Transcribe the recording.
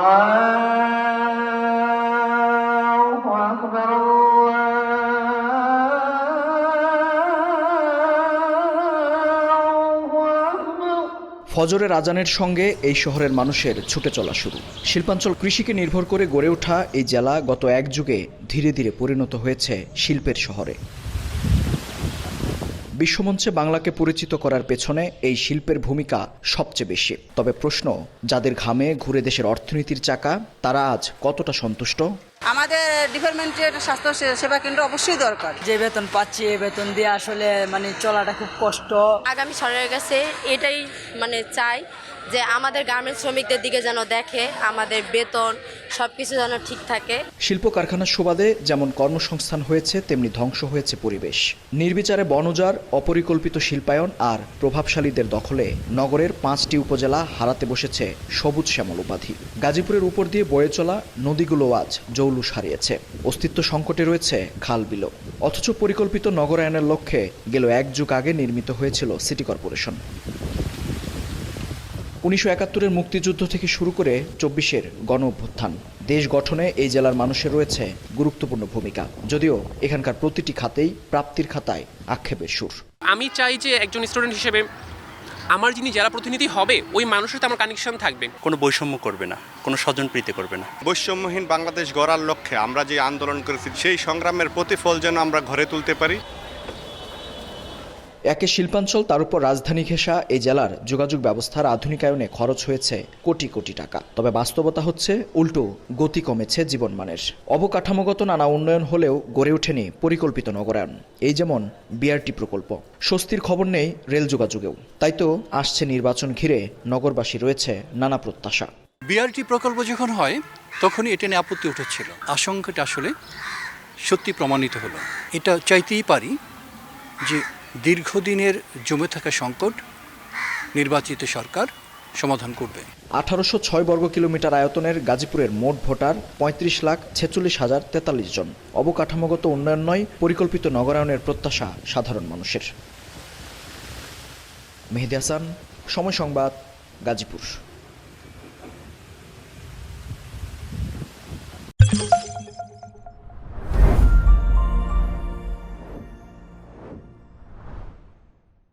ফজরের আজানের সঙ্গে এই শহরের মানুষের ছুটে চলা শুরু। শিল্পাঞ্চল কৃষিকে নির্ভর করে গড়ে ওঠা এই জেলা গত এক যুগে ধীরে ধীরে পরিণত হয়েছে শিল্পের শহরে। বিশ্বমঞ্চে বাংলাকে পরিচিত করার পেছনে এই শিল্পের ভূমিকা সবচেয়ে বেশি। তবে প্রশ্ন, যাদের ঘামে ঘুরে দেশের অর্থনীতির চাকা, তারা আজ কতটা সন্তুষ্ট? আমাদের ডিপার্টমেন্টের স্বাস্থ্য সেবা কেন্দ্র অবশ্যই দরকার। যে বেতন পাচ্ছি এই বেতন দিয়ে আসলে চলাটা খুব কষ্ট। আগামী সরকারের কাছে এটাই চাই যে আমাদের গার্মেন্টস শ্রমিকদের দিকে যেন দেখে, আমাদের বেতন সবকিছু যেন ঠিক থাকে। শিল্প কারখানার সুবাদে যেমন কর্মসংস্থান হয়েছে, তেমনি ধ্বংস হয়েছে পরিবেশ। নির্বিচারে বনজার অপরিকল্পিত শিল্পায়ন আর প্রভাবশালীদের দখলে নগরের 5টি উপজেলা হারাতে বসেছে সবুজ শ্যামল উপাধি। গাজীপুরের উপর দিয়ে বয়ে চলা নদীগুলো আজ জৌলুস হারিয়েছে। অস্তিত্ব সংকটে রয়েছে খাল বিল। অথচ পরিকল্পিত নগরায়নের লক্ষ্যে গেল এক যুগ আগে নির্মিত হয়েছিল সিটি কর্পোরেশন। 1971-এর মুক্তিযুদ্ধ থেকে শুরু করে 24-এর গণ অভ্যুত্থান, দেশ গঠনে এই জেলার মানুষের রয়েছে গুরুত্বপূর্ণ ভূমিকা। যদিও এখানকার প্রতিটি খাতেই প্রাপ্তির খাতায় আক্ষেপের সুর। আমি চাই যে একজন স্টুডেন্ট হিসেবে আমার যিনি জেলা প্রতিনিধি হবে ওই মানুষের সাথে আমার কানেকশন থাকবে। কোনো বৈষম্য করবে না, কোনো স্বজনপ্রীতি করবে না। বৈষম্যহীন বাংলাদেশ গড়ার লক্ষ্যে আমরা যে আন্দোলন করেছি সেই সংগ্রামের প্রতিফল যেন আমরা ঘরে তুলতে পারি। একে শিল্পাঞ্চল, তার উপর রাজধানী ঘেঁষা এই জেলার যোগাযোগ ব্যবস্থার আধুনিকায়নে খরচ হয়েছে কোটি কোটি টাকা। তবে বাস্তবতা হচ্ছে উল্টো, গতি কমেছে জীবনমানের। অবকাঠামোগত নানা উন্নয়ন হলেও গড়ে ওঠেনি পরিকল্পিত নগরায়ন। এই যেমন বিআরটি প্রকল্প। স্বস্তির খবর নেই রেল যোগাযোগেও। তাই তো আসছে নির্বাচন ঘিরে নগরবাসী রয়েছে নানা প্রত্যাশা। বিআরটি প্রকল্প যখন হয় তখনই এটা নিয়ে আপত্তি উঠেছিল। আশঙ্কাটা আসলে সত্যি প্রমাণিত হলো। এটা চাইতেই পারি যে দীর্ঘদিনের জমে থাকা সংকট নির্বাচিত সরকার সমাধান করবে। 1806 বর্গ কিলোমিটার আয়তনের গাজীপুরের মোট ভোটার 35,46,043 জন। অবকাঠামোগত উন্নয়ন নয়, পরিকল্পিত নগরায়নের প্রত্যাশা সাধারণ মানুষের। মেহেদী হাসান, সময় সংবাদ, গাজীপুর।